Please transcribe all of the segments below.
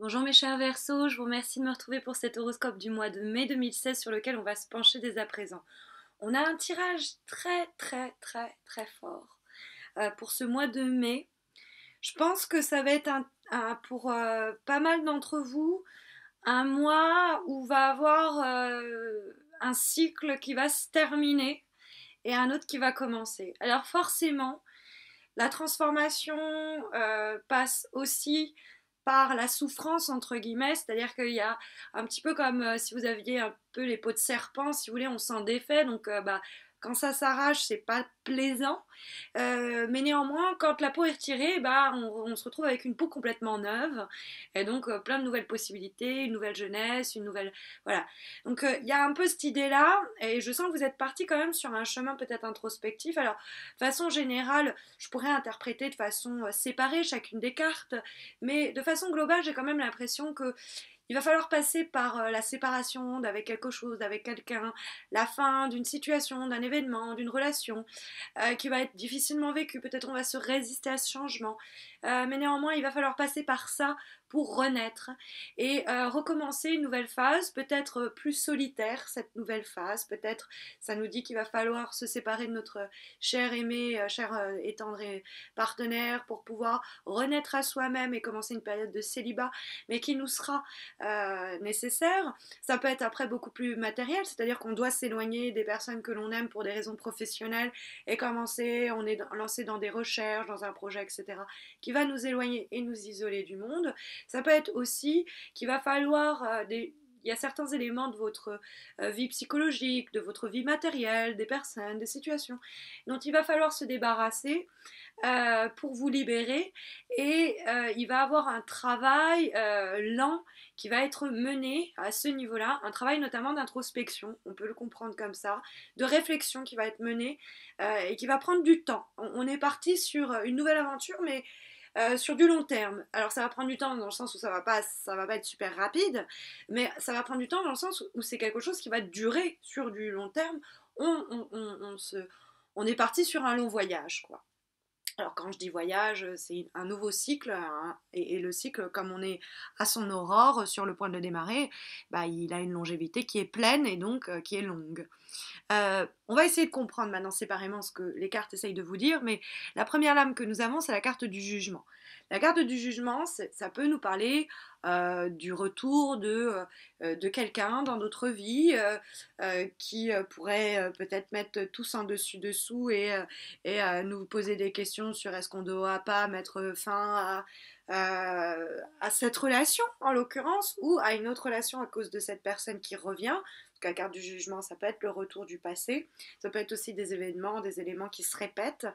Bonjour mes chers Verseaux, je vous remercie de me retrouver pour cet horoscope du mois de mai 2016 sur lequel on va se pencher dès à présent. On a un tirage très fort pour ce mois de mai. Je pense que ça va être pour pas mal d'entre vous un mois où va avoir un cycle qui va se terminer et un autre qui va commencer. Alors forcément, la transformation passe aussi par la souffrance entre guillemets, c'est-à-dire qu'il y a un petit peu comme si vous aviez un peu les peaux de serpent, si vous voulez, on s'en défait, donc quand ça s'arrache, c'est pas plaisant. Mais néanmoins, quand la peau est retirée, on se retrouve avec une peau complètement neuve, et donc plein de nouvelles possibilités, une nouvelle jeunesse, une nouvelle... Voilà. Donc il y a un peu cette idée-là, et je sens que vous êtes parti quand même sur un chemin peut-être introspectif. Alors, de façon générale, je pourrais interpréter de façon séparée chacune des cartes, mais de façon globale, j'ai quand même l'impression que il va falloir passer par la séparation d'avec quelque chose, d'avec quelqu'un, la fin d'une situation, d'un événement, d'une relation qui va être difficilement vécue. Peut-être on va se résister à ce changement. Mais néanmoins, il va falloir passer par ça pour renaître et recommencer une nouvelle phase, peut-être plus solitaire cette nouvelle phase, peut-être ça nous dit qu'il va falloir se séparer de notre cher aimé, cher et tendre partenaire pour pouvoir renaître à soi-même et commencer une période de célibat, mais qui nous sera nécessaire. Ça peut être après beaucoup plus matériel, c'est-à-dire qu'on doit s'éloigner des personnes que l'on aime pour des raisons professionnelles et commencer, on est lancé dans des recherches, dans un projet, etc., qui va nous éloigner et nous isoler du monde. Ça peut être aussi qu'il va falloir il y a certains éléments de votre vie psychologique, de votre vie matérielle, des personnes, des situations dont il va falloir se débarrasser pour vous libérer et il va avoir un travail lent qui va être mené à ce niveau-là, un travail notamment d'introspection, on peut le comprendre comme ça, de réflexion qui va être mené et qui va prendre du temps. On est parti sur une nouvelle aventure, mais sur du long terme. Alors ça va prendre du temps dans le sens où ça va pas être super rapide, mais ça va prendre du temps dans le sens où c'est quelque chose qui va durer sur du long terme. On est parti sur un long voyage, quoi. Alors quand je dis voyage, c'est un nouveau cycle, hein, et le cycle, comme on est à son aurore, sur le point de démarrer, il a une longévité qui est pleine et donc qui est longue. On va essayer de comprendre maintenant séparément ce que les cartes essayent de vous dire, mais la première lame que nous avons, c'est la carte du jugement. La carte du jugement, ça peut nous parler du retour de quelqu'un dans notre vie qui pourrait peut-être mettre tous en dessus-dessous et nous poser des questions sur est-ce qu'on ne doit pas mettre fin à cette relation en l'occurrence ou à une autre relation à cause de cette personne qui revient. La carte du jugement, ça peut être le retour du passé, ça peut être aussi des événements, des éléments qui se répètent.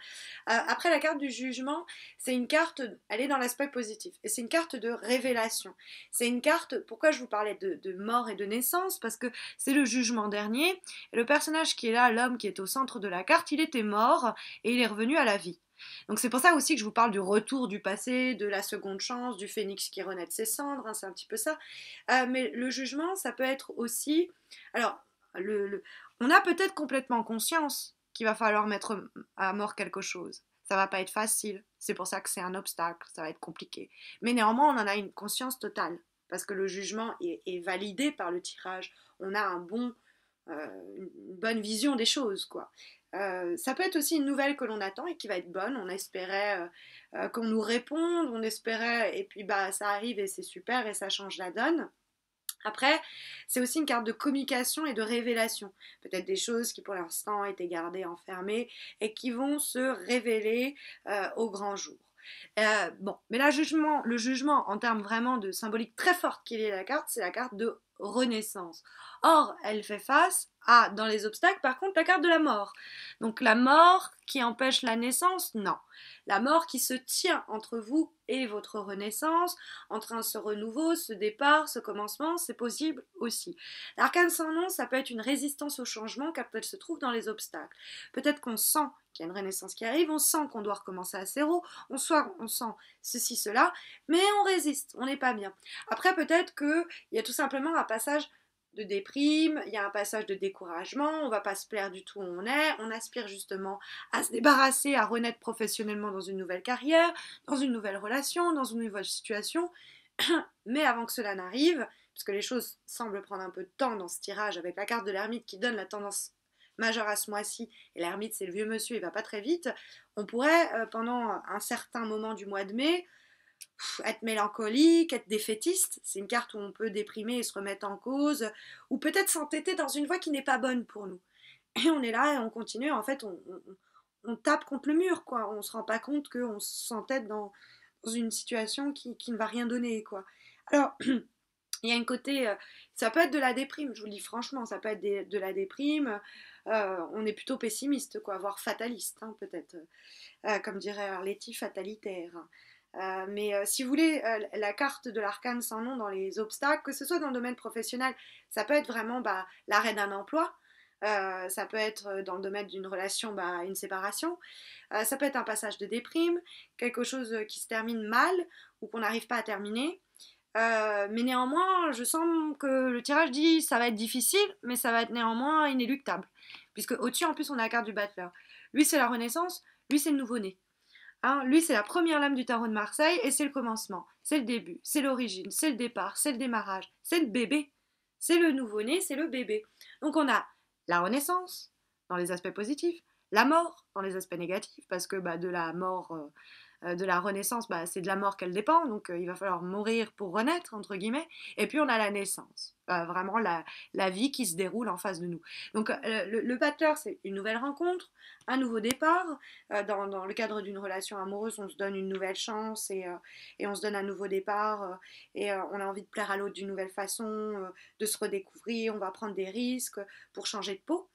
Après, la carte du jugement, c'est une carte, elle est dans l'aspect positif, et c'est une carte de révélation. C'est une carte, pourquoi je vous parlais de mort et de naissance, parce que c'est le jugement dernier, et le personnage qui est là, l'homme qui est au centre de la carte, il était mort, et il est revenu à la vie. Donc c'est pour ça aussi que je vous parle du retour du passé, de la seconde chance, du phénix qui renaît de ses cendres, hein, c'est un petit peu ça. Mais le jugement, ça peut être aussi... Alors, on a peut-être complètement conscience qu'il va falloir mettre à mort quelque chose. Ça va pas être facile, c'est pour ça que c'est un obstacle, ça va être compliqué. Mais néanmoins, on en a une conscience totale, parce que le jugement est validé par le tirage. On a une bonne vision des choses, quoi. Ça peut être aussi une nouvelle que l'on attend et qui va être bonne. On espérait qu'on nous réponde, on espérait, et puis ça arrive et c'est super et ça change la donne. Après, c'est aussi une carte de communication et de révélation. Peut-être des choses qui pour l'instant étaient gardées enfermées et qui vont se révéler au grand jour. Bon, mais le jugement en termes vraiment de symbolique très forte qu'il est la carte, c'est la carte de renaissance. Or, elle fait face à, dans les obstacles, par contre, la carte de la mort. Donc la mort qui empêche la naissance, non. La mort qui se tient entre vous et votre renaissance, entre ce renouveau, ce départ, ce commencement, c'est possible aussi. L'arcane sans nom, ça peut être une résistance au changement quand elle se trouve dans les obstacles. Peut-être qu'on sent qu'il y a une renaissance qui arrive, on sent qu'on doit recommencer à zéro, on sent ceci, cela, mais on résiste, on n'est pas bien. Après, peut-être qu'il y a tout simplement un passage de déprime, il y a un passage de découragement, on va pas se plaire du tout où on est, on aspire justement à se débarrasser, à renaître professionnellement dans une nouvelle carrière, dans une nouvelle relation, dans une nouvelle situation, Mais avant que cela n'arrive, puisque les choses semblent prendre un peu de temps dans ce tirage, avec la carte de l'ermite qui donne la tendance majeure à ce mois-ci, et l'ermite c'est le vieux monsieur, il va pas très vite, on pourrait pendant un certain moment du mois de mai être mélancolique, être défaitiste, c'est une carte où on peut déprimer et se remettre en cause, ou peut-être s'entêter dans une voie qui n'est pas bonne pour nous. Et on est là et on continue, en fait on tape contre le mur, quoi. On se rend pas compte qu'on s'entête dans une situation qui ne va rien donner, quoi. Alors, il y a un côté, ça peut être de la déprime, je vous le dis franchement, ça peut être de la déprime, on est plutôt pessimiste, quoi, voire fataliste, hein, peut-être, comme dirait Arletty, fatalitaire. Mais si vous voulez, la carte de l'arcane sans nom dans les obstacles, que ce soit dans le domaine professionnel, ça peut être vraiment l'arrêt d'un emploi, ça peut être dans le domaine d'une relation, une séparation, ça peut être un passage de déprime, quelque chose qui se termine mal ou qu'on n'arrive pas à terminer. Mais néanmoins, je sens que le tirage dit ça va être difficile, mais ça va être néanmoins inéluctable. Puisque au-dessus, en plus, on a la carte du battleur. Lui, c'est la renaissance, lui, c'est le nouveau-né. Hein, lui, c'est la première lame du tarot de Marseille et c'est le commencement, c'est le début, c'est l'origine, c'est le départ, c'est le démarrage, c'est le bébé, c'est le nouveau-né, c'est le bébé. Donc on a la renaissance dans les aspects positifs, la mort dans les aspects négatifs, parce que de la mort, de la renaissance, c'est de la mort qu'elle dépend, donc il va falloir mourir pour renaître, entre guillemets. Et puis on a la naissance, vraiment la vie qui se déroule en face de nous. Donc le battleur, c'est une nouvelle rencontre, un nouveau départ. Dans le cadre d'une relation amoureuse, on se donne une nouvelle chance et on se donne un nouveau départ et on a envie de plaire à l'autre d'une nouvelle façon, de se redécouvrir, on va prendre des risques pour changer de peau.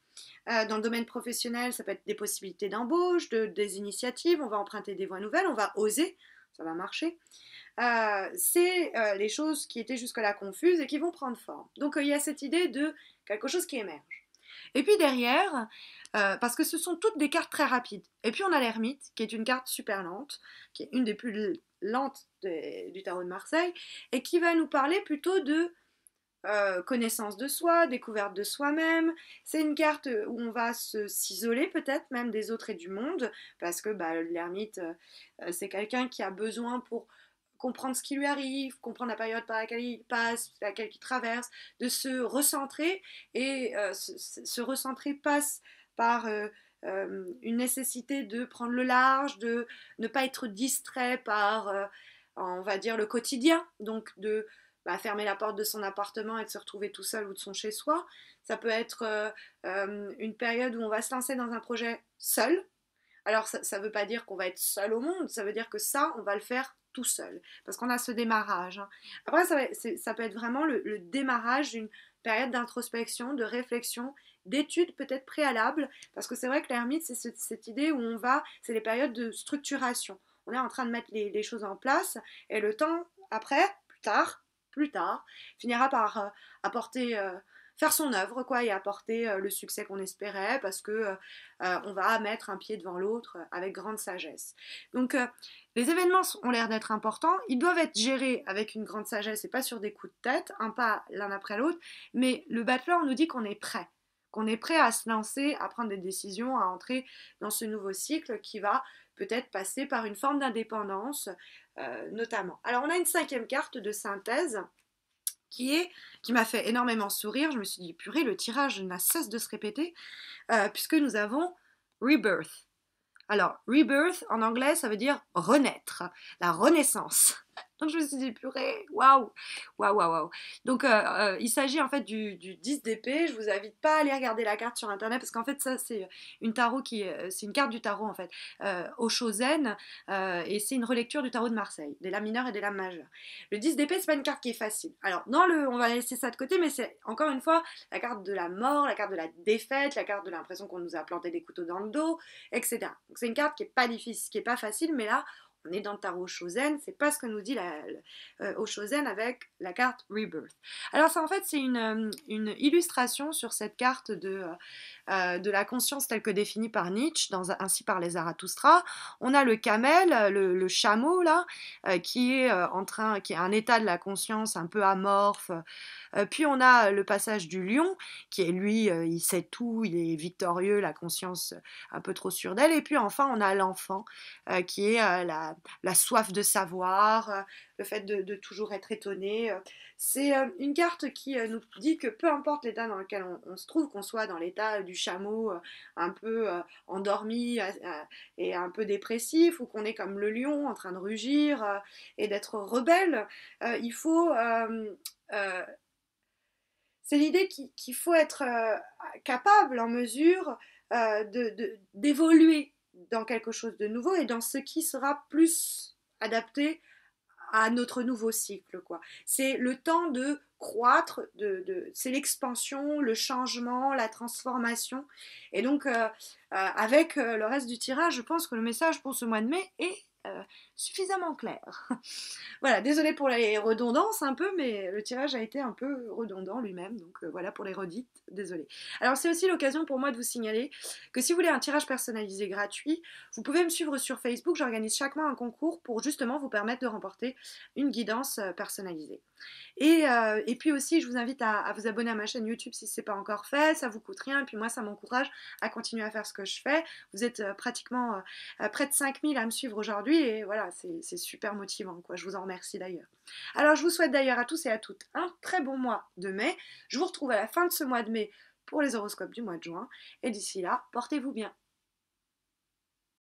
Dans le domaine professionnel, ça peut être des possibilités d'embauche, des initiatives, on va emprunter des voies nouvelles, on va oser, ça va marcher. C'est les choses qui étaient jusque-là confuses et qui vont prendre forme. Donc il y a cette idée de quelque chose qui émerge. Et puis derrière, parce que ce sont toutes des cartes très rapides. Et puis on a l'ermite, qui est une carte super lente, qui est une des plus lentes du tarot de Marseille, et qui va nous parler plutôt de connaissance de soi, découverte de soi-même. C'est une carte où on va s'isoler peut-être même des autres et du monde, parce que l'ermite, c'est quelqu'un qui a besoin pour comprendre ce qui lui arrive, comprendre la période par laquelle il passe, laquelle il traverse, de se recentrer, et se recentrer passe par une nécessité de prendre le large, de ne pas être distrait par, on va dire, le quotidien, donc de fermer la porte de son appartement et de se retrouver tout seul ou de son chez-soi. Ça peut être une période où on va se lancer dans un projet seul. Alors ça ne veut pas dire qu'on va être seul au monde, ça veut dire que ça, on va le faire tout seul, parce qu'on a ce démarrage. Hein. Après, ça peut être vraiment le démarrage d'une période d'introspection, de réflexion, d'études peut-être préalables, parce que c'est vrai que l'ermite, c'est cette idée où on va, c'est les périodes de structuration. On est en train de mettre les choses en place, et le temps après, plus tard, finira par apporter, faire son œuvre, quoi, et apporter le succès qu'on espérait, parce que on va mettre un pied devant l'autre avec grande sagesse. Donc les événements ont l'air d'être importants, ils doivent être gérés avec une grande sagesse et pas sur des coups de tête, un pas l'un après l'autre, mais le battleur nous dit qu'on est prêt à se lancer, à prendre des décisions, à entrer dans ce nouveau cycle qui va peut-être passer par une forme d'indépendance, notamment. Alors on a une 5e carte de synthèse qui m'a fait énormément sourire. Je me suis dit, purée, le tirage n'a cesse de se répéter, puisque nous avons Rebirth. Alors, Rebirth, en anglais, ça veut dire renaître, la renaissance. Donc je me suis dit, purée, waouh, waouh, waouh, waouh. Donc il s'agit en fait du 10 d'épée. Je vous invite pas à aller regarder la carte sur internet, parce qu'en fait ça c'est c'est une carte du tarot en fait, au Shozen, et c'est une relecture du tarot de Marseille, des lames mineures et des lames majeures. Le 10 d'épée, c'est pas une carte qui est facile. Alors on va laisser ça de côté, mais c'est encore une fois la carte de la mort, la carte de la défaite, la carte de l'impression qu'on nous a planté des couteaux dans le dos, etc. Donc c'est une carte qui est pas difficile, qui est pas facile, mais là on est dans le tarot Shozen, c'est pas ce que nous dit au Shozen avec la carte Rebirth. Alors ça en fait c'est une illustration sur cette carte de la conscience telle que définie par Nietzsche, ainsi par les Zarathustra. On a le camel, le chameau là, qui est un état de la conscience un peu amorphe. Puis on a le passage du lion, qui est lui, il sait tout, il est victorieux, la conscience un peu trop sûre d'elle. Et puis enfin on a l'enfant, qui est la soif de savoir, le fait de toujours être étonné. C'est une carte qui nous dit que peu importe l'état dans lequel on se trouve, qu'on soit dans l'état du chameau un peu endormi et un peu dépressif, ou qu'on est comme le lion en train de rugir et d'être rebelle, il faut... c'est l'idée qu'il faut être capable, en mesure d'évoluer dans quelque chose de nouveau et dans ce qui sera plus adapté à notre nouveau cycle, quoi. C'est le temps de croître, c'est l'expansion, le changement, la transformation. Et donc, avec le reste du tirage, je pense que le message pour ce mois de mai est suffisamment clair. Voilà, désolée pour les redondances un peu, mais le tirage a été un peu redondant lui-même, donc voilà pour les redites, désolée. Alors c'est aussi l'occasion pour moi de vous signaler que si vous voulez un tirage personnalisé gratuit, vous pouvez me suivre sur Facebook, j'organise chaque mois un concours pour justement vous permettre de remporter une guidance personnalisée. Et puis aussi, je vous invite à vous abonner à ma chaîne YouTube si ce n'est pas encore fait, ça vous coûte rien, et puis moi ça m'encourage à continuer à faire ce que je fais. Vous êtes pratiquement près de 5000 à me suivre aujourd'hui, et voilà, c'est super motivant, quoi. Je vous en remercie d'ailleurs. Alors je vous souhaite d'ailleurs à tous et à toutes un très bon mois de mai. Je vous retrouve à la fin de ce mois de mai pour les horoscopes du mois de juin, et d'ici là, portez-vous bien.